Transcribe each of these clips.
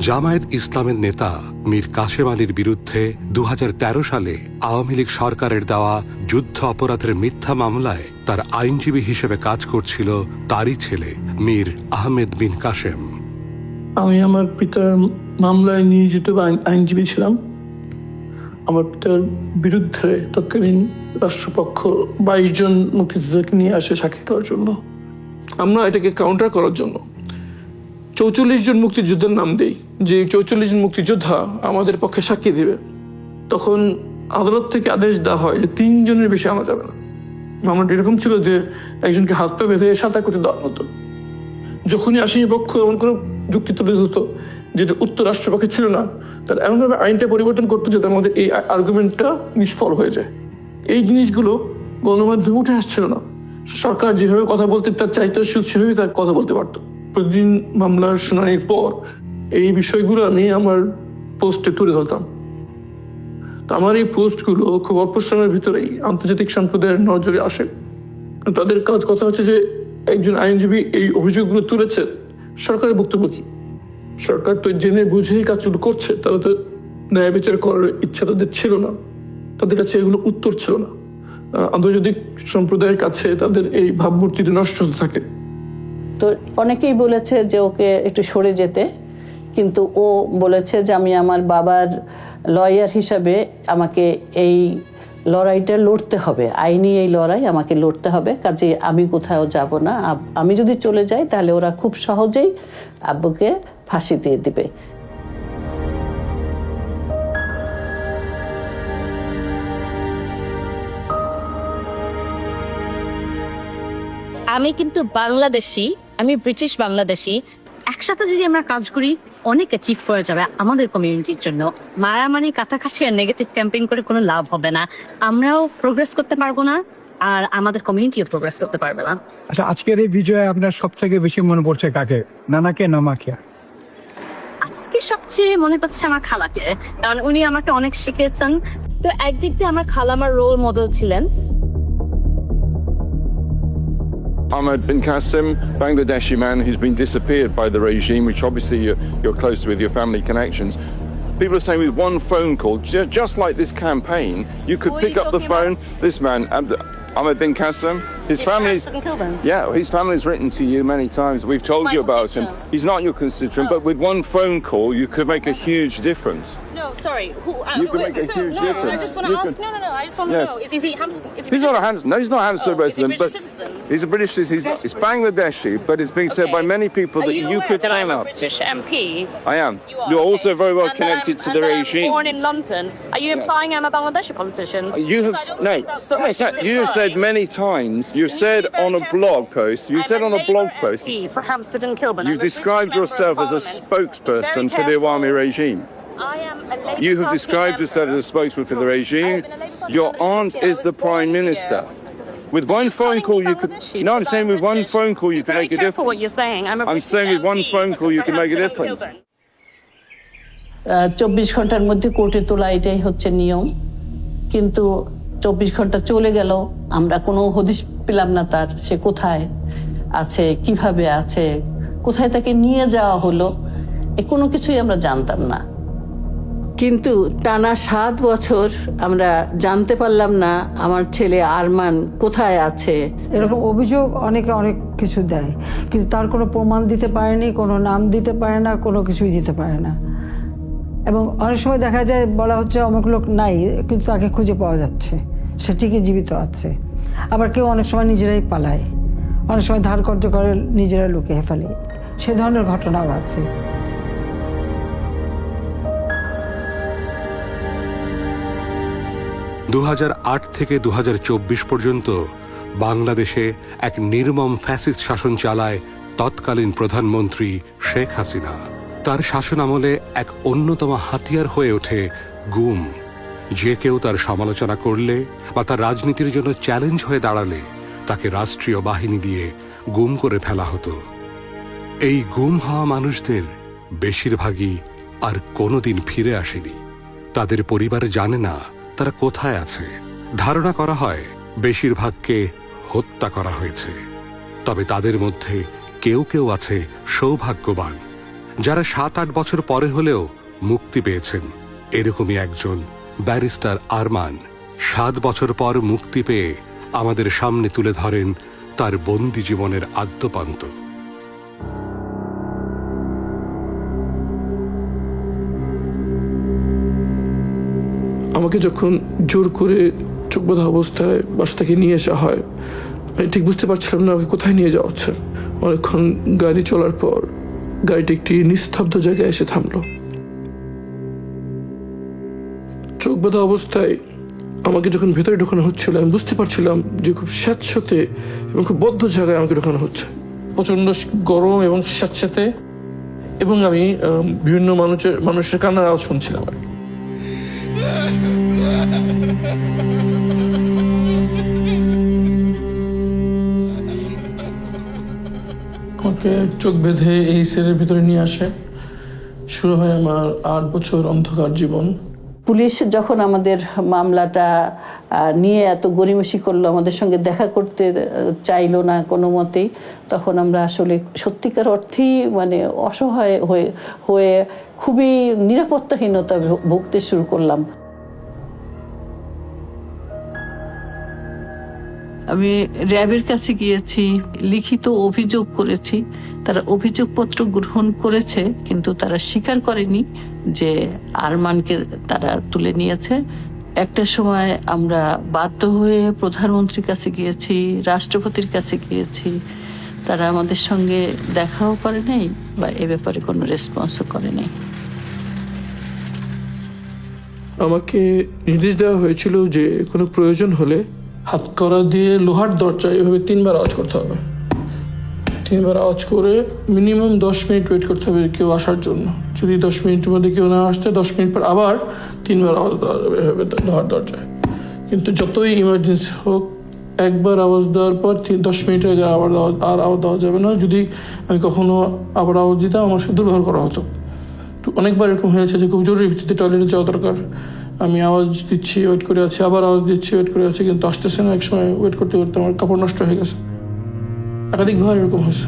জামায়াত ইসলামের নেতা মীর কাশেম আলীর বিরুদ্ধে 2013 সালে আওয়ামী লীগ সরকারের দেওয়া যুদ্ধ অপরাধের মিথ্যা মামলায় তার আইনজীবী হিসেবে কাজ করছিল তারই ছেলে মীর আহমেদ বিন কাশেম। আমি আমার পিতার মামলায় নিয়োজিত আইনজীবী ছিলাম। আমার পিতার বিরুদ্ধে তৎকালীন রাষ্ট্রপক্ষ 22 জন মুক্তিযোদ্ধাকে নিয়ে আসে সাক্ষী দেওয়ার জন্য। আমরা এটাকে কাউন্টার করার জন্য 44 জন মুক্তিযোদ্ধার নাম দেই, যে 44 জন মুক্তিযোদ্ধা আমাদের পক্ষে সাক্ষী দেবে। তখন আদালত থেকে আদেশ দেওয়া হয় যে 3 জনের বেশি আনা যাবে না। মামলাটা এরকম ছিল যে একজনকে হাত পা বেঁধে সাঁতার করতে দেওয়া হতো। যখনই আসামি পক্ষ এমন কোনো যুক্তি তুলে ধরতো যেটা উত্তর রাষ্ট্রপক্ষে ছিল না, তার এমনভাবে আইনটা পরিবর্তন করতো যাতে আমাদের এই আর্গুমেন্টটা নিষ্ফল হয়ে যায়। এই জিনিসগুলো গণমাধ্যমে উঠে আসছিল না। সরকার যেভাবে কথা বলতে তার চাইতো সেভাবেই তার কথা বলতে পারতো। প্রতিদিন মামলার শুনানির পর এই বিষয়গুলো আমি আমার পোস্টে তুলে ধরতাম। তো আমার এই পোস্টগুলো খুব অল্প সময়ের ভিতরেই আন্তর্জাতিক সম্প্রদায়ের নজরে আসে। তাদের কথা হচ্ছে যে একজন আইনজীবী এই অভিযোগগুলো তুলেছে, সরকারের বক্তব্য কি? সরকার তো জেনে বুঝেই কাজগুলো করছে, তারা তো ন্যায় বিচার করার ইচ্ছা তাদের ছিল না, তাদের কাছে এগুলো উত্তর ছিল না। আন্তর্জাতিক সম্প্রদায়ের কাছে তাদের এই ভাবমূর্তিটা নষ্ট হতে থাকে। তো অনেকেই বলেছে যে ওকে একটু সরে যেতে, কিন্তু ও বলেছে যে আমি আমার বাবার লয়ার হিসাবে আমাকে এই লড়াইটা লড়তে হবে, আইনি এই লড়াই আমাকে লড়তে হবে, কাজে আমি কোথাও যাব না। আমি যদি চলে যাই তাহলে ওরা খুব সহজেই আব্বুকে ফাঁসি দিয়ে দিবে। আমি কিন্তু বাংলাদেশি, আমি ব্রিটিশ বাংলাদেশি। একসাথে যদি আমরা কাজ করি অনেক অ্যাচিভ করা যাবে আমাদের কমিউনিটির জন্য। মারামারি কাটাকাটি আর নেগেটিভ ক্যাম্পেইন করে কোনো লাভ হবে না। আমরাও প্রোগ্রেস করতে পারবো না, আর আমাদের কমিউনিটিও প্রোগ্রেস করতে পারবে না। আচ্ছা, আজকের এই বিজয়ে আপনার সব থেকে বেশি মনে পড়ছে কাকে, নানাকে না মাকে? আজকে সবচেয়ে মনে পড়ছে আমার খালাকে, কারণ উনি আমাকে অনেক শিখিয়েছেন। তো একদিক দিয়ে আমার খালা আমার রোল মডেল ছিলেন। Ahmed bin Qasim, Bangladeshi man who's been disappeared by the regime, which obviously you're close with your family connections. People are saying with one phone call, just like this campaign, you could pick up the phone. This man, Ahmed bin Qasim, his family's written to you many times. We've told you about him. He's not your constituent, but with one phone call, you could make a huge difference. No, sorry. You can make a huge difference. I just want to ask. No. I just want to know. Is he Hampstead? He's not a Hampstead. No, he's not a Hampstead resident, but he's a British citizen. He's Bangladeshi, but it's being said by many people that you could sign up. British MP. I am. You're also very well connected to the regime. Born in London. Are you implying I'm a Bangladeshi politician? You have you have said many times. You said on a blog post. You said on a blog post. For Hampstead and Kilburn. You described yourself as a spokesperson for the Awami regime. I am a Labour You have Party described member. yourself as a spokesman for the regime. Your aunt is the prime minister. With one phone call, you could. No, I'm saying with one phone call, you can make a difference. What you're saying. I'm saying with one phone call, you can make a difference. 24 ঘন্টার মধ্যে কোর্টে তোলা, এটাই হচ্ছে নিয়ম। কিন্তু 24 ঘন্টা চলে গেল, আমরা কোনো হদিশ পেলাম না তার, সে কোথায় আছে, কিভাবে আছে, কোথায় তাকে নিয়ে যাওয়া হলো, কোনো কিছুই আমরা জানতাম না। কিন্তু টানা 7 বছর আমরা জানতে পারলাম না আমার ছেলে আরমান কোথায় আছে। এরকম অভিযোগ অনেকে অনেক কিছু দেয়, কিন্তু তার কোনো প্রমাণ দিতে পারেনি, কোনো নাম দিতে পারে না, কোনো কিছুই দিতে পারে না। এবং অনেক সময় দেখা যায় বলা হচ্ছে অনেক লোক নাই, কিন্তু তাকে খুঁজে পাওয়া যাচ্ছে, সে ঠিকই জীবিত আছে। আবার কেউ অনেক সময় নিজেরাই পালায়, অনেক সময় ধার কর্য করে নিজেরা লুকিয়ে ফেলে, সে ধরনের ঘটনাও আছে। 2008 থেকে 2024 পর্যন্ত বাংলাদেশে এক নির্মম ফ্যাসিস্ট শাসন চালায় তৎকালীন প্রধানমন্ত্রী শেখ হাসিনা। তার শাসনামলে এক অন্যতম হাতিয়ার হয়ে ওঠে গুম। যে কেউ তার সমালোচনা করলে বা তার রাজনীতির জন্য চ্যালেঞ্জ হয়ে দাঁড়ালে তাকে রাষ্ট্রীয় বাহিনী দিয়ে গুম করে ফেলা হতো। এই গুম হওয়া মানুষদের বেশিরভাগই আর কোনোদিন ফিরে আসেনি। তাদের পরিবার জানে না তারা কোথায় আছে। ধারণা করা হয় বেশিরভাগকে হত্যা করা হয়েছে। তবে তাদের মধ্যে কেউ কেউ আছে সৌভাগ্যবান, যারা 7-8 বছর পরে হলেও মুক্তি পেয়েছেন। এরকমই একজন ব্যারিস্টার আরমান 7 বছর পর মুক্তি পেয়ে আমাদের সামনে তুলে ধরেন তার বন্দি জীবনের আদ্যপান্ত। আমাকে যখন জোর করে চোখ বাঁধা অবস্থায় বাসা থেকে নিয়ে আসা হয়, আমি ঠিক বুঝতে পারছিলাম না আমাকে কোথায় নিয়ে যাওয়া হচ্ছে। অনেকক্ষণ গাড়ি চলার পর গাড়িটি একটি নিস্তব্ধ জায়গায় এসে থামলো। চোখ বাঁধা অবস্থায় আমাকে যখন ভেতরে ঢোকানো হচ্ছিল, আমি বুঝতে পারছিলাম যে খুব স্যাঁতস্যাঁতে এবং খুব বদ্ধ জায়গায় আমাকে ঢোকানো হচ্ছে। প্রচন্ড গরম এবং স্যাঁতস্যাঁতে, এবং আমি বিভিন্ন মানুষের কান্নার আওয়াজ শুনছিলাম। আমাকে চোখ বেঁধে এই সেলের ভিতরে নিয়ে আসে। শুরু হয় আমার 8 বছর অন্ধকার জীবন। পুলিশ যখন আমাদের মামলাটা নিয়ে এত গড়িমসি করলো, আমাদের সঙ্গে দেখা করতে চাইলো না কোনো মতেই, তখন আমরা আসলে সত্যিকার অর্থেই মানে অসহায় হয়ে খুবই নিরাপত্তাহীনতা ভুগতে শুরু করলাম। আমি র্যাবের কাছে গিয়েছি, লিখিত অভিযোগ করেছি। তারা অভিযোগপত্র গ্রহণ করেছে, কিন্তু তারা স্বীকার করেনি যে আরমানকে তারা তুলে নিয়েছে। একটা সময় আমরা বাধ্য হয়ে প্রধানমন্ত্রীর কাছে গিয়েছি, রাষ্ট্রপতির কাছে গিয়েছি। তারা আমাদের সঙ্গে দেখাও করে নাই বা এ ব্যাপারে কোনো রেসপন্সও করে নাই। আমাকে নির্দেশ দেওয়া হয়েছিল যে কোনো প্রয়োজন হলে হাতকড়া দিয়ে লোহার দরজায় এভাবে 3 বার আওয়াজ করতে হবে। 3 বার আওয়াজ করে মিনিমাম 10 মিনিট ওয়েট করতে হবে কেউ আসার জন্য। যদি 10 মিনিটের মধ্যে কেউ না আসতে, 10 মিনিট পর আবার 3 বার আওয়াজ দেওয়া যাবে এভাবে লোহার দরজায়। কিন্তু যতই ইমার্জেন্সি হোক, একবার আওয়াজ দেওয়ার পর 10 মিনিটের আগে আবার আওয়াজ দেওয়া যাবে না। যদি আমি কখনো আবার আওয়াজ দিতাম, আমার সাথে দুর্ব্যবহার করা হতো। তো অনেকবার এরকম হয়েছে যে খুব জরুরি ভিত্তিতে টয়লেটে যাওয়া দরকার, আমি আওয়াজ দিচ্ছি, ওয়েট করে আছি, আবার আওয়াজ দিচ্ছি, ওয়েট করে আছি, কিন্তু আসতেছে না। এক সময় ওয়েট করতে করতে আমার কাপড় নষ্ট হয়ে গেছে। একাধিকবার এরকম হয়েছে।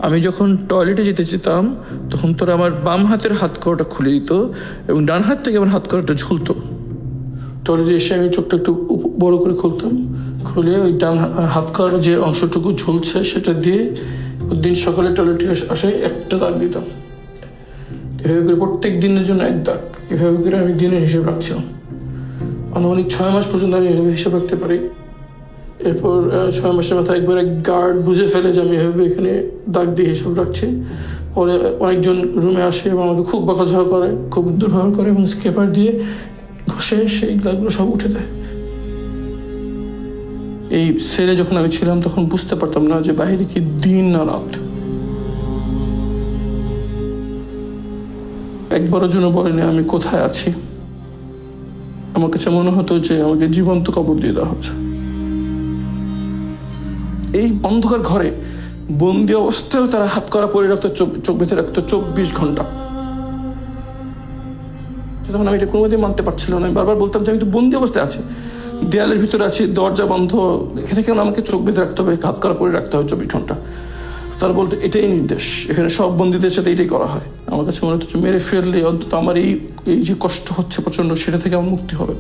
আমি যখন টয়লেটে যেতে যেতাম, তখন তোরা আমার বাম হাতের হাতকড়াটা খুলে দিত এবং ডান হাত থেকে আমার হাতকড়াটা ঝুলতো। টয়লেটে এসে আমি চোখটা একটু বড় করে খুলতাম, খুলে ওই ডান হাতকড়ার যে অংশটুকু ঝুলছে সেটা দিয়ে দিন সকালে টয়লেটে আসে একটা দাগ দিতাম। এভাবে করে প্রত্যেক দিনের জন্য 1 দাগ, এভাবে করে আমি দিনের হিসেব রাখছিলাম। আনুমানিক 6 মাস পর্যন্ত আমি এভাবে হিসেব রাখতে পারি। এরপর 6 মাসের মাথায় একবার এক গার্ড বুঝে ফেলে যে আমি এভাবে এখানে দাগ দিয়ে হিসেব রাখছি। পরে অনেকজন রুমে আসে এবং আমাকে খুব বকাঝকা করে, খুব দুর্ব্যবহার করে এবং স্কেপার দিয়ে ঘষে সেই দাগগুলো সব উঠে দেয়। এই সেলে যখন আমি ছিলাম, তখন বুঝতে পারতাম না যে বাইরে কি দিন না রাত। একবারের জন্য বলেনি আমি কোথায় আছি। আমার কাছে মনে হতো যে আমাকে জীবন্ত কবর দিয়ে দেওয়া হচ্ছে। এই অন্ধকার ঘরে বন্দি অবস্থায় তারা হাতকড়া পরে রাখতো, চোখ বেঁধে রাখতো 24 ঘন্টা। তখন আমি এটা কোনোদিন মানতে পারছিলাম না। আমি বারবার বলতাম যে আমি তো বন্দি অবস্থায় আছি, দেয়ালের ভিতরে আছি, দরজা বন্ধ, এখানে কেন আমাকে চোখ বেঁধে রাখতে হবে, হাতকড়া পরে রাখতে হবে 24 ঘন্টা। তারা বলতো এটাই নির্দেশ, এখানে সব বন্দীদের সাথে এটাই করা হয়। আমার কাছে মনে হচ্ছে মেরে ফেললে অন্তত আমার এই যে কষ্ট হচ্ছে প্রচন্ড, সেটা থেকে আমার মুক্তি হবে।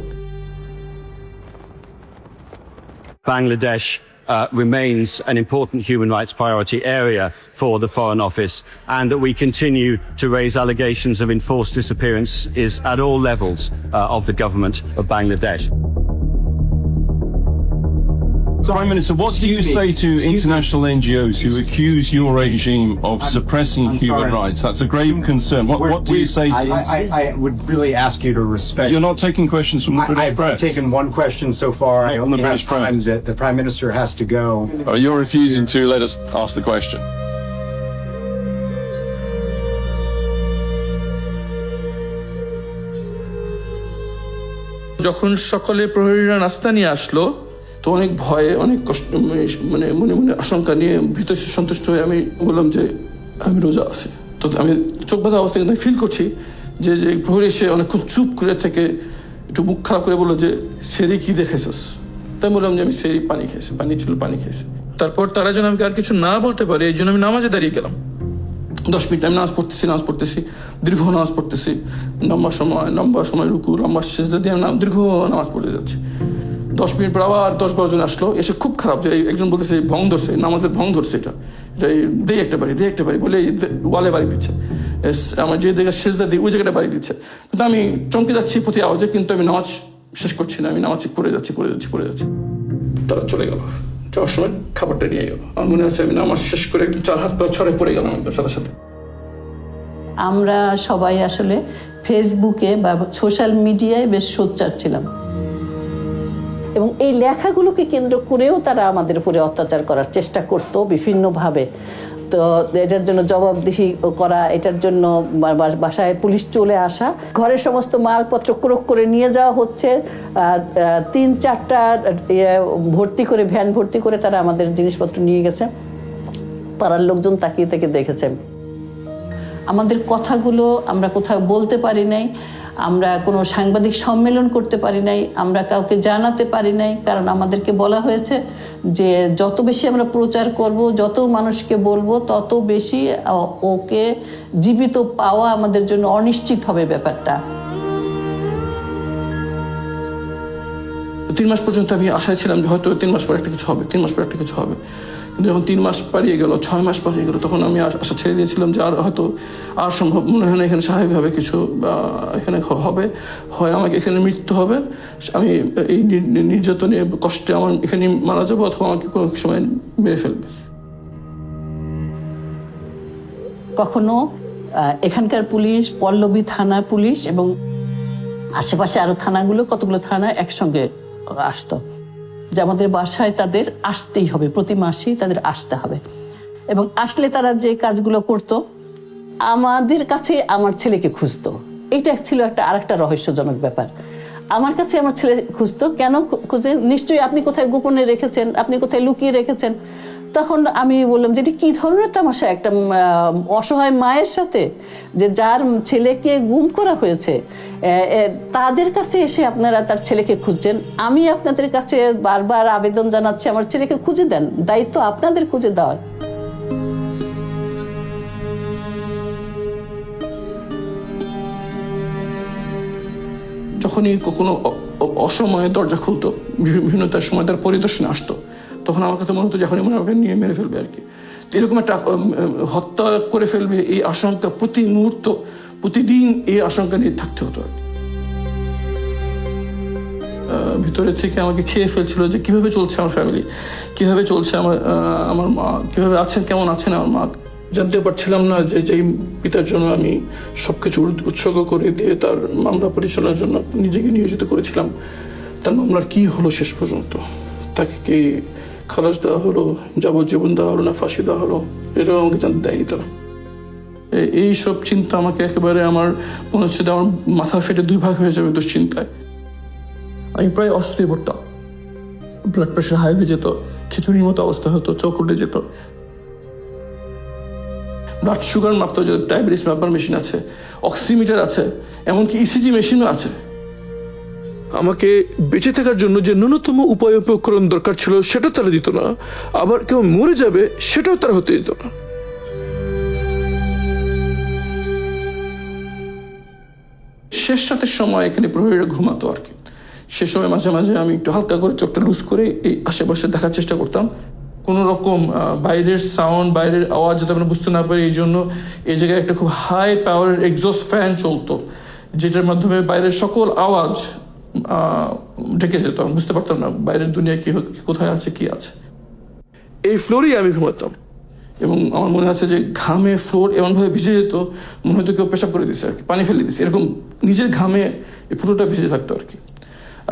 Bangladesh remains an important human rights priority area for the Foreign Office, and that we continue to raise allegations of enforced disappearance is at all levels of the government of Bangladesh. Prime Minister, what do you say to international NGOs who accuse your regime of suppressing human rights? That's a grave concern. What do you say? I would really ask you to respect. You're not taking questions from the British press. I've taken one question so far. I only have time. The Prime Minister has to go. You're refusing to let us ask the question. যখন সকালে প্রহরীরা নাস্তা নিয়ে আসলো, তো অনেক ভয়ে, অনেক কষ্ট, মানে মনে মনে আশঙ্কা নিয়ে ভীত সন্তুষ্ট হয়ে আমি বললাম যে আমি রোজা আছি। তো আমি চোখ বাঁধা অবস্থায় কিন্তু ফিল করছি যে প্রহরী এসে অনেকক্ষণ চুপ করে থেকে একটু মুখ খারাপ করে বললো যে সেরে কি দেখেছিস। তাই বললাম যে আমি সেই পানি খেয়েছি, পানি ছিল, পানি খেয়েছি। তারপর তারা যেন আমাকে আর কিছু না বলতে পারে এই জন্য আমি নামাজে দাঁড়িয়ে গেলাম। 10 মিনিট আমি নামাজ পড়তেছি, দীর্ঘ নামাজ পড়তেছি, লম্বা সময় রুকু, লম্বা সেজদা দিয়ে আমি দীর্ঘ নামাজ পড়তে যাচ্ছি। 10 মিনিট পর আবার 10-12 জন আসলো, এসে খুব খারাপ যে একজন বলতেছে ভং ধরছে, নামাজের ভং ধরছে, এটা দে একটা বাড়ি বলে ওয়ালে বাড়ি দিচ্ছে, আমার যে জায়গায় সেজদা দিই ওই জায়গাটা বাড়ি দিচ্ছে। কিন্তু আমি চমকে যাচ্ছি প্রতি আওয়াজে, কিন্তু আমি নামাজ শেষ করছি না, আমি নামাজ করে যাচ্ছি। তারা চলে গেল, যাওয়ার সময় খাবারটা নিয়ে গেল। আমার মনে আছে আমি নামাজ শেষ করে একদম 4 হাত পা ছড়ে পড়ে গেলাম সাথে সাথে। আমরা সবাই আসলে ফেসবুকে বা সোশ্যাল মিডিয়ায় বেশ সোচ্চার ছিলাম, এবং এই লেখাগুলোকে কেন্দ্র করেও তারা আমাদের উপরে অত্যাচার করার চেষ্টা করতো বিভিন্নভাবে। তো এটার জন্য জবাবদিহি করা, এটার জন্য বাসায় পুলিশ চলে আসা, ঘরের সমস্ত মালপত্র ক্রোক করে নিয়ে যাওয়া হচ্ছে, 3-4টা ভ্যান ভর্তি করে তারা আমাদের জিনিসপত্র নিয়ে গেছে। পাড়ার লোকজন তাকিয়ে থেকে দেখেছে। আমাদের কথাগুলো আমরা কোথাও বলতে পারি নাই, আমরা কোনো সাংবাদিক সম্মেলন করতে পারি নাই, আমরা কাউকে জানাতে পারি নাই, কারণ আমাদেরকে বলা হয়েছে যে যত বেশি আমরা প্রচার করব, যত মানুষকে বলবো, তত বেশি ওকে জীবিত পাওয়া আমাদের জন্য অনিশ্চিত হবে ব্যাপারটা। 3 মাস পর্যন্ত আমি আশায় ছিলাম যে হয়তো 3 মাস পর একটা কিছু হবে, 3 মাস পর একটা কিছু হবে। কিন্তু যখন 3 মাস পারিয়ে গেল, 6 মাস পারিয়ে গেল, তখন আমি আশা ছেড়ে দিয়েছিলাম যে আর সম্ভব মনে হয় না এখানে স্বাভাবিকভাবে কিছু এখানে হবে, হয় আমাকে এখানে মৃত্যু হবে, আমি এই নির্যাতনে কষ্টে আমার এখানে মারা যাবো, অথবা আমাকে কোনো সময় মেরে ফেলবে। কখনো এখানকার পুলিশ, পল্লবী থানা পুলিশ এবং আশেপাশে আরো থানাগুলো, কতগুলো থানা একসঙ্গে আসতো যে আমাদের বাসায় তাদের আসতেই হবে, প্রতি মাসেই তাদের আসতে হবে। এবং আসলে তারা যে কাজগুলো করতো, আমাদের কাছে আমার ছেলেকে খুঁজতো। এটা ছিল আরেকটা রহস্যজনক ব্যাপার। আমার কাছে আমার ছেলে খুঁজতো, কেন খুঁজে? নিশ্চয়ই আপনি কোথায় গোপনে রেখেছেন, আপনি কোথায় লুকিয়ে রেখেছেন। তখন আমি বললাম যে এটি কি ধরনের তামাশা একটা অসহায় মায়ের সাথে, যে যার ছেলেকে গুম করা হয়েছে তাদের কাছে এসে আপনারা তার ছেলেকে খুঁজছেন। আমি আপনাদের কাছে বারবার আবেদন জানাচ্ছি আমার ছেলেকে খুঁজে দেন, দায়িত্ব আপনাদের খুঁজে দেওয়ার। যখনই কোনো অসময়ে দরজা খুলতো, বিভিন্ন তার সময় তার পরিদর্শনে আসতো, তখন আমার কাছে মনে হতো যখনই মনে আমাকে নিয়ে মেরে ফেলবে আর কি। এরকম একটা হত্যা করে ফেলবে এই আশঙ্কা প্রতি মুহূর্ত, প্রতিদিন এই আশঙ্কা নিয়ে থাকতে হতো আর কি। ভিতরে থেকে আমাকে খেয়ে ফেলছিল যে কিভাবে চলছে আমার ফ্যামিলি, কিভাবে চলছে আমার মা, কিভাবে আছেন, কেমন আছেন আমার মা। জানতে পারছিলাম না যে যেই পিতার জন্য আমি সবকিছু উৎসর্গ করে দিয়ে তার মামলা পরিচালনার জন্য নিজেকে নিয়োজিত করেছিলাম, তার মামলার কি হলো শেষ পর্যন্ত। তাকে কি খালাস দেওয়া হলো, যাবজ্জীবন দেওয়া হলো, না ফাঁসি দেওয়া হলো, এটাও আমাকে জানতে দেয়নি তারা। এইসব চিন্তা আমাকে একেবারে আমার মনে হচ্ছে যে আমার মাথা ফেটে 2 ভাগ হয়ে যাবে দুশ্চিন্তায়। আমি প্রায় অসুস্থ পড়তাম, ব্লাড প্রেশার হাই হয়ে যেত, খিচুড়ির মতো অবস্থা হতো, চোখ উঠে যেত, ব্লাড সুগার মাপতে যে ডায়াবেটিস মাপার মেশিন আছে, অক্সিমিটার আছে, এমনকি ইসিজি মেশিনও আছে। আমাকে বেঁচে থাকার জন্য যে ন্যূনতম উপায় উপকরণ দরকার ছিল সেটা তারা দিত না, আবার কেউ মরে যাবে সেটাও তারা হতে দিত না। শেষ রাতের সময় এখানে প্রহরীরা ঘুমাতো আর কি। সে সময় মাঝে মাঝে আমি একটু হালকা করে চোখটা লুজ করে এই আশেপাশে দেখার চেষ্টা করতাম। কোনো রকম বাইরের সাউন্ড, বাইরের আওয়াজ যাতে আমরা বুঝতে না পারি, এই জন্য এই জায়গায় একটা খুব হাই পাওয়ারের এক্সস্ট ফ্যান চলতো, যেটার মাধ্যমে বাইরের সকল আওয়াজ ঢেকে যেত। আমি বুঝতে পারতাম না বাইরের দুনিয়া কি কোথায় আছে, কি আছে। এই ফ্লোরেই আমি ঘুমাতাম, এবং আমার মনে আছে যে ঘামে ফ্লোর এমনভাবে ভিজে যেত, মনে হয়তো কেউ পেশাব করে দিচ্ছে আর কি, পানি ফেলে দিচ্ছে, এরকম নিজের ঘামে এই পুরোটা ভিজে থাকতো আর কি।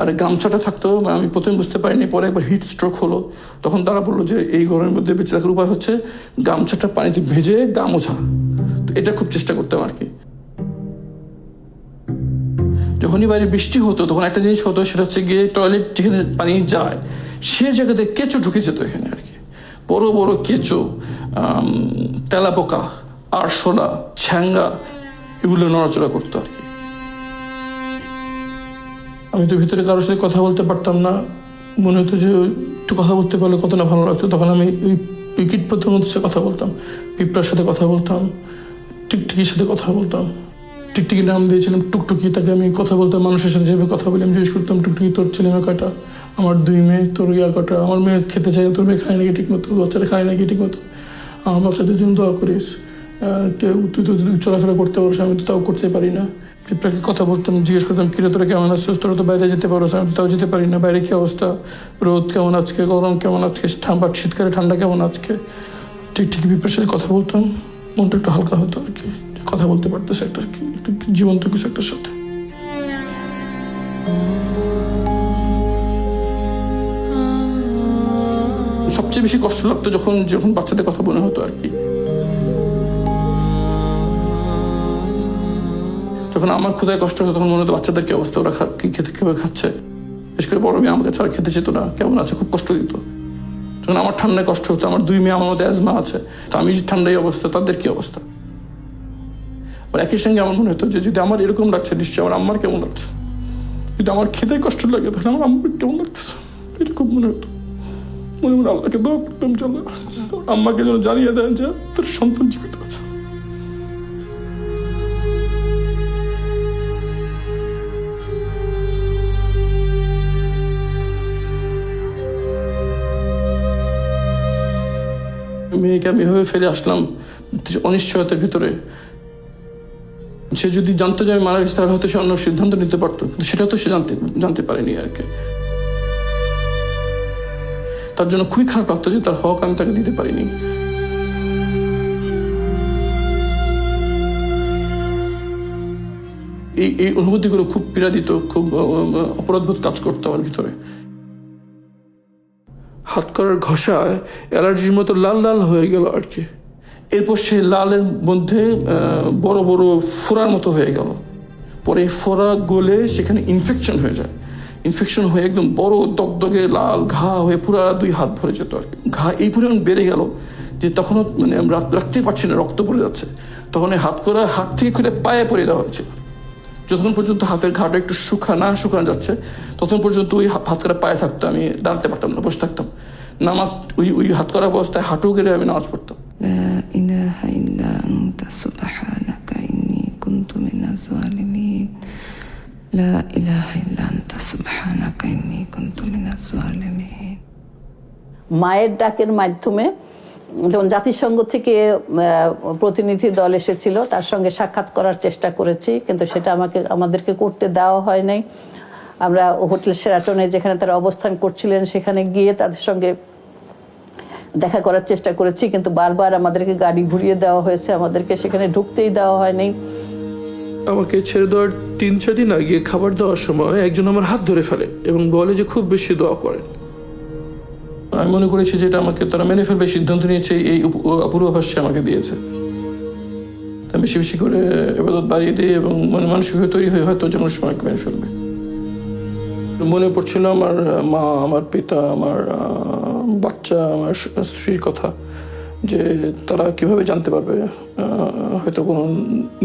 আর গামছাটা থাকতো, আমি প্রথমে বুঝতে পারিনি, পরে একবার হিট স্ট্রোক হলো, তখন তারা বললো যে এই গরমের মধ্যে বেঁচে থাকার উপায় হচ্ছে গামছাটা পানিতে ভেজে গা মোছা। তো এটা খুব চেষ্টা করতাম আর কি। যখনই বাইরে বৃষ্টি হতো তখন একটা জিনিস হতো, সেটা হচ্ছে গিয়ে টয়লেট যেখানে পানি যায় সে জায়গাতে কেঁচো ঢুকে যেত এখানে আর কি। বড় বড় কেঁচো, তেলাপোকা, আরশোলা, ছ্যাঙ্গা, এগুলো নড়াচড়া করতো আর কি। আমি তো ভিতরে কারোর সাথে কথা বলতে পারতাম না, মনে হতো যে একটু কথা বলতে পারলে কত না ভালো লাগতো। তখন আমি ওই কীট পতঙ্গের সাথে কথা বলতাম, পিঁপড়ার সাথে কথা বলতাম, টিকটিকির সাথে কথা বলতাম। টিকটিকি নাম দিয়েছিলাম টুকটুকি, তাকে আমি কথা বলতাম মানুষের সাথে যেভাবে কথা বলি। আমি জিজ্ঞেস করতাম, টুকটুকি তোর ছেলে মেয়ে কটা? আমার 2 মেয়ে। তোর ইয়া কটা? আমার মেয়ে খেতে চাই, তোর মেয়ে খায় নাকি ঠিক মতো? বাচ্চারা খায় নাকি ঠিক মতো? আমার বাচ্চাদের জন্য দোয়া করিস। কেউ তুই তো চলাফেরা করতে পারিস, আমি তো তাও করতে পারি না। পিঁপড়াকে কথা বলতাম, জিজ্ঞেস করতাম কিরে তোরা কেমন আছিস? তোরা তো বাইরে যেতে পারো, আমি তাও যেতে পারি না। বাইরে কি অবস্থা? রোদ কেমন আজকে, গরম কেমন আজকে, শীতকালে ঠান্ডা কেমন আজকে? ঠিক পিঁপড়ার সাথে কথা বলতাম, মনটা একটু হালকা হতো আর কি। কথা বলতে পারতেছে একটা জীবন্ত কিছু একটার সাথে। সবচেয়ে বেশি কষ্ট লাগতো যখন বাচ্চাদের কথা মনে হতো আর কি। যখন আমার ক্ষুধায় কষ্ট হতো তখন মনে হতো বাচ্চাদের কি অবস্থা, ওরা কি খেতে কিভাবে খাচ্ছে। বিশেষ করে বড় মেয়ে আমাকে ছাড়া খেতে চেত না, কেমন আছে, খুব কষ্ট দিত। যখন আমার ঠান্ডায় কষ্ট হতো, আমার 2 মেয়ে আমার মতো অ্যাজমা আছে, তো আমি ঠান্ডায় অবস্থা, তাদের কি অবস্থা। আর একই সঙ্গে আমার মনে হতো যে যদি আমার এরকম লাগছে, নিশ্চয়ই আমার আম্মার কেমন লাগছে। যদি আমার খেতে কষ্ট লাগে তাহলে আমার আম্মার কেমন লাগতেছে, এরকম মনে হতো। মনে মনে আল্লাহকে দোয়া করতাম, চলো আম্মাকে যেন জানিয়ে দেন যে তার সন্তান জীবিত আছে। মেয়েকে আমি এভাবে ফেলে আসলাম অনিশ্চয়তার ভিতরে। সে যদি জানতো যে আমি মারা গেছি তাহলে হয়তো সে অন্য সিদ্ধান্ত নিতে পারতো, কিন্তু সেটা তো সে জানতে পারেনি আর কি। তার জন্য খুবই খারাপ লাগতো যে তার হক আমি তাকে দিতে পারিনি। এই অনুভূতিগুলো খুব পীড়া দিত, খুব অপরাধবোধ কাজ করতো আমার ভিতরে। হাত করার ঘষায় অ্যালার্জির মতো লাল লাল হয়ে গেল আর কি। এরপর সে লালের মধ্যে বড় বড় ফোড়ার মতো হয়ে গেল। পরে এই ফোড়া গলে সেখানে ইনফেকশন হয়ে যায়। ইনফেকশন হয়ে একদম বড় দগদগে লাল ঘা হয়ে পুরা 2 হাত ভরে যেত আর কি। ঘা এই পরিমাণ বেড়ে গেল যে তখনও মানে আমি রাখতেই পারছি না, রক্ত পড়ে যাচ্ছে। তখন এই হাত করা হাত থেকে খুলে পায়ে পরে দেওয়া হয়েছিল। যতক্ষণ পর্যন্ত হাতের ঘাটা একটু শুকানো যাচ্ছে ততক্ষণ পর্যন্ত ওই হাত করা পায়ে থাকতো, আমি দাঁড়াতে পারতাম না, বসে থাকতাম। নামাজ ওই হাত করা অবস্থায় হাঁটু গেলে আমি নামাজ পড়তাম। মায়ের ডাকের মাধ্যমে যেমন জাতিসংঘ থেকে প্রতিনিধি দল এসেছিল, তার সঙ্গে সাক্ষাৎ করার চেষ্টা করেছি, কিন্তু সেটা আমাদেরকে করতে দেওয়া হয় নাই। আমরা হোটেল শেরাটনে যেখানে তারা অবস্থান করছিলেন সেখানে গিয়ে তাদের সঙ্গে দেখা করার চেষ্টা করেছি, কিন্তু বারবার আমাদেরকে গাড়ি ঘুরিয়ে দেওয়া হয়েছে, আমাদেরকে সেখানে ঢুকতেই দেওয়া হয়নি। আমাকে ছেড়ে দেওয়ার 3-4 দিন আগে খাবার দেওয়ার সময় একজন আমার হাত ধরে ফেলে এবং বলে যে খুব বেশি দোয়া করেন। আমি মনে করেছি যে এটা আমাকে তারা মেনে ফেলবে সিদ্ধান্ত নিয়েছে, এই পূর্বাভাস আমাকে দিয়েছে। বেশি বেশি করে ইবাদত বাড়িয়ে দিই এবং মানসিকভাবে তৈরি হয়ে হয়তো যে কোনো সময় মেনে ফেলবে। মনে পড়ছিল আমার মা, আমার পিতা, আমার বাচ্চা, আমার স্ত্রীর কথা, যে তারা কিভাবে জানতে পারবে হয়তো কোনো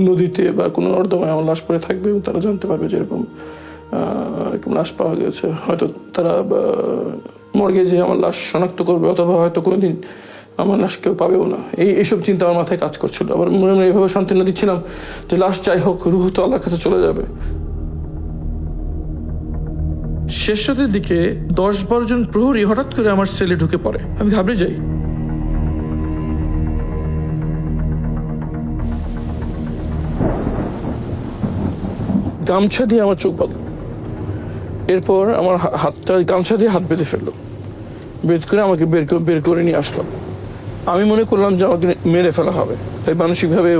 নদীতে বা কোনো নর্দমায় আমার লাশ পড়ে থাকবে এবং তারা জানতে পারবে যে এরকম লাশ পাওয়া গেছে। হয়তো তারা মর্গে যে আমার লাশ শনাক্ত করবে, অথবা হয়তো কোনোদিন আমার লাশ কেউ পাবেও না। এইসব চিন্তা আমার মাথায় কাজ করছিল। আবার মনে মনে এইভাবে সান্ত্বনা দিচ্ছিলাম যে লাশ যাই হোক, রুহ তো আল্লাহর কাছে চলে যাবে। শেষ রাতের দিকে 10-12 জন প্রহরী হঠাৎ করে আমার সেলে ঢুকে পড়ে। আমি ঘাবড়ে যাই। গামছা দিয়ে আমার চোখ বাঁধল। এরপর আমার হাতটা গামছা দিয়ে হাত বেঁধে ফেললো, বের করে আমাকে বের করে নিয়ে আসলো। আমি মনে করলাম যে আমাকে মেরে ফেলা হবে, তাই মানসিকভাবে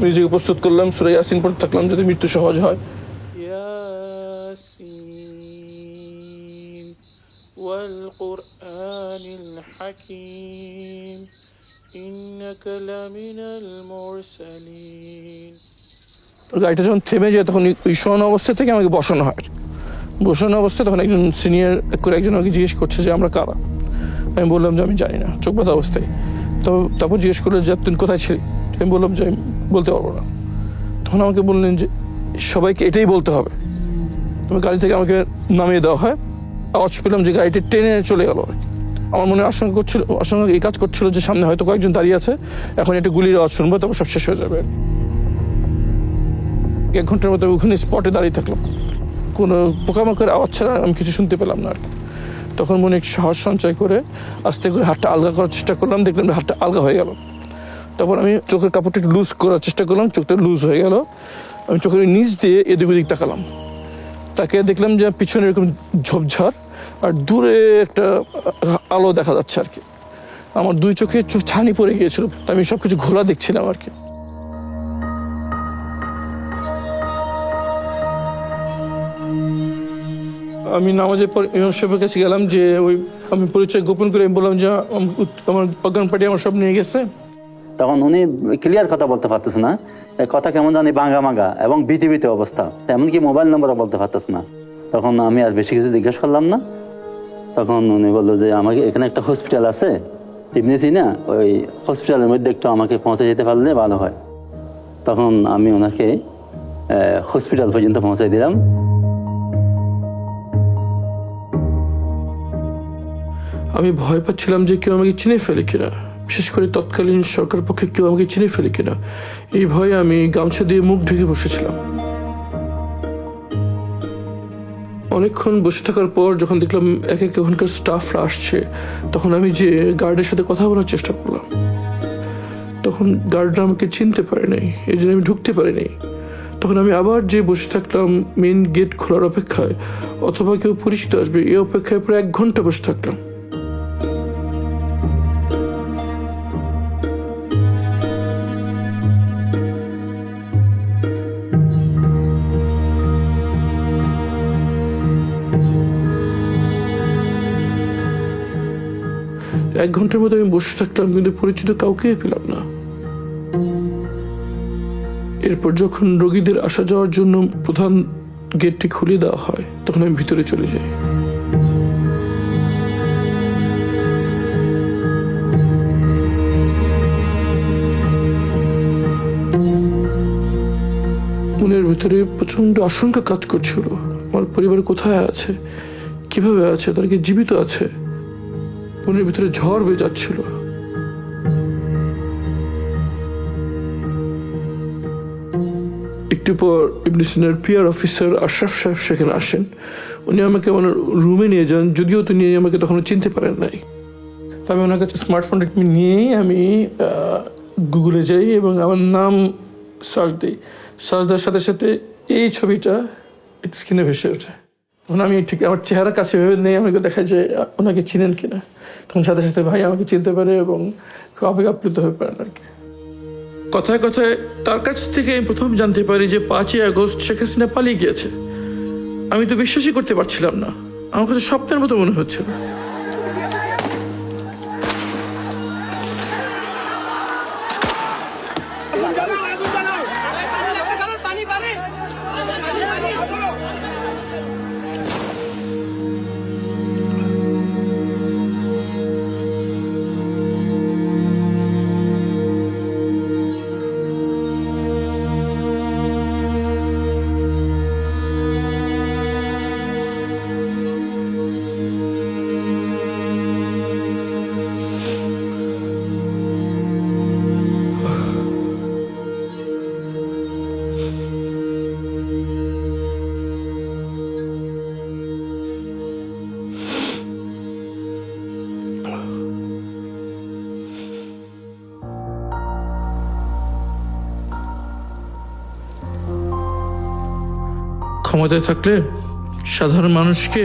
নিজেকে প্রস্তুত করলাম। সূরা ইয়াসিন পড়তে থাকলাম যাতে মৃত্যু সহজ হয়। গাড়িটা যখন থেমে যায় তখন ওই শোয়ানো অবস্থা থেকে আমাকে বসানো হয়। বসানো অবস্থায় তখন একজন সিনিয়র করে একজন আমাকে জিজ্ঞেস করছে যে আমরা কারা। আমি বললাম যে আমি জানি না, চোখ বাঁধা অবস্থায়। তারপর জিজ্ঞেস করলো যে তুই কোথায় ছিলি। আমি বললাম যে আমি বলতে পারবো না। তখন আমাকে বললেন যে সবাইকে এটাই বলতে হবে। তবে গাড়ি থেকে আমাকে নামিয়ে দেওয়া হয় আওয়াজ পেলাম যে গাড়িটি ট্রেনে চলে গেল। আমার মনে আশঙ্কা এই কাজ করছিল যে সামনে হয়তো কয়েকজন দাঁড়িয়ে আছে, এখন একটা গুলির আওয়াজ শুনবো, তারপর সব শেষ হয়ে যাবে। 1 ঘন্টার মতো ওখানে স্পটে দাঁড়িয়ে থাকলাম, কোনো পোকামাকড়ের আওয়াজ ছাড়া আমি কিছু শুনতে পেলাম না আর কি। তখন মনে একটু সাহস সঞ্চয় করে আস্তে করে হাতটা আলগা করার চেষ্টা করলাম, দেখলাম হাতটা আলগা হয়ে গেল। তারপর আমি চোখের কাপড়টা একটু লুজ করার চেষ্টা করলাম, চোখটা লুজ হয়ে গেল। আমি চোখের নিচ দিয়ে এদিক ওদিক তাকালাম, তাকে দেখলাম যে পিছনে এরকম ঝোপঝাড় আর দূরে একটা আলো দেখা যাচ্ছে আর কি। আমার 2 চোখে ছানি পড়ে গিয়েছিল, আমি সব কিছু ঘোলা দেখছিলাম আর কি। আমি নামাজের পর ইমাম সাহেবের কাছে গেলাম, যে আমি পরিচয় গোপন করে বললাম যে আমার অজ্ঞান পার্টি আমার সব নিয়ে গেছে। তখন উনি ক্লিয়ার কথা বলতে পারতেছে না, কথা কেমন জানি ভাঙা ভাঙা এবং ভীতি অবস্থা, এমনকি মোবাইল নম্বরও বলতে পারতেছে না। তখন আমি আর বেশি কিছু জিজ্ঞেস করলাম না। তখন উনি বললো যে আমাকে এখানে একটা হসপিটাল আছে ইবনে সিনা, ওই হসপিটালের মধ্যে একটু আমাকে পৌঁছে যেতে পারলে ভালো হয়। তখন আমি ওনাকে হসপিটাল পর্যন্ত পৌঁছাই দিলাম। আমি ভয় পাচ্ছিলাম যে কেউ আমাকে চিনে ফেলে কিনা, বিশেষ করে তৎকালীন সরকার পক্ষে কেউ আমাকে চিনে ফেলে কিনা। এই ভয়ে আমি গামছা দিয়ে মুখ ঢেকে বসেছিলাম। অনেকক্ষণ বসে থাকার পর যখন দেখলাম এক এক ওখানকার স্টাফরা আসছে, তখন আমি যে গার্ডের সাথে কথা বলার চেষ্টা করলাম। তখন গার্ডরা আমাকে চিনতে পারে নাই, এই জন্য আমি ঢুকতে পারি নাই। তখন আমি আবার যে বসে থাকলাম মেন গেট খোলার অপেক্ষায়, অথবা কেউ পরিচিত আসবে এই অপেক্ষায় প্রায় 1 ঘন্টা বসে থাকলাম। এক ঘন্টার মতো আমি বসে থাকলাম, কিন্তু পরিচিত কাউকে পেলাম না। এরপর যখন রোগীদের আসা যাওয়ার জন্য প্রধান গেটটি খুলে দেওয়া হয়, তখন আমি ভিতরে চলে যাই। মনের ভিতরে প্রচন্ড আশঙ্কা কাজ করছিল, আমার পরিবার কোথায় আছে, কিভাবে আছে, তারা কি জীবিত আছে। মনের ভিতরে ঝড় বয়ে যাচ্ছিল। একটু পর ইবনে সিনার পিআর অফিসার আশরাফ সাহেব সেখানে আসেন। উনি আমাকে আমার রুমে নিয়ে যান, যদিও তিনি আমাকে তখন চিনতে পারেন নাই। তো আমি ওনার কাছে স্মার্টফোনটা নিয়েই আমি গুগলে যাই এবং আমার নাম সার্চ দিই। সার্চ দেওয়ার সাথে সাথে এই ছবিটা স্ক্রিনে ভেসে ওঠে। তখন আমি ঠিক আমার চেহারা কাছে ভেবে নেই, আমাকে দেখা যায় ওনাকে চিনেন কিনা। তখন সাথে সাথে ভাই আমাকে চিনতে পারে এবং খুব আবেগ আপ্লুত হয়ে পারেন আর কি। কথায় কথায় তার কাছ থেকে আমি প্রথম জানতে পারি যে 5ই আগস্ট শেখ হাসিনা পালিয়ে গিয়েছে। আমি তো বিশ্বাসই করতে পারছিলাম না, আমার কাছে স্বপ্নের মতো মনে হচ্ছিল। ক্ষমতায় থাকলে সাধারণ মানুষকে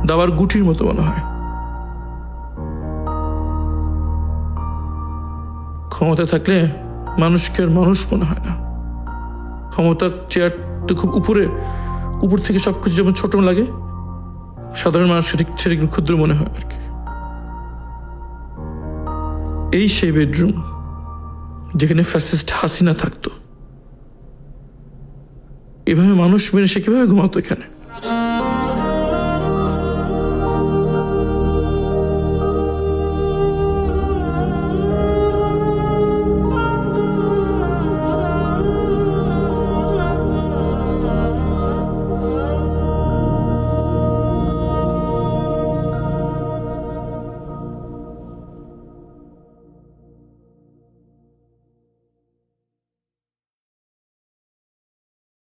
দাবার গুটির মতো মনে হয়। ক্ষমতায় থাকলে মানুষকে আর মানুষ মনে হয় না। ক্ষমতার চেয়ার তো খুব উপর থেকে সবকিছু যেমন ছোট লাগে, সাধারণ মানুষের ছেড়ে ক্ষুদ্র মনে হয় আর কি। এই সেই বেডরুম যেখানে ফ্যাসিস্ট হাসিনা থাকতো। এভাবে মানুষ মেরে সে কিভাবে ঘুমাতো এখানে?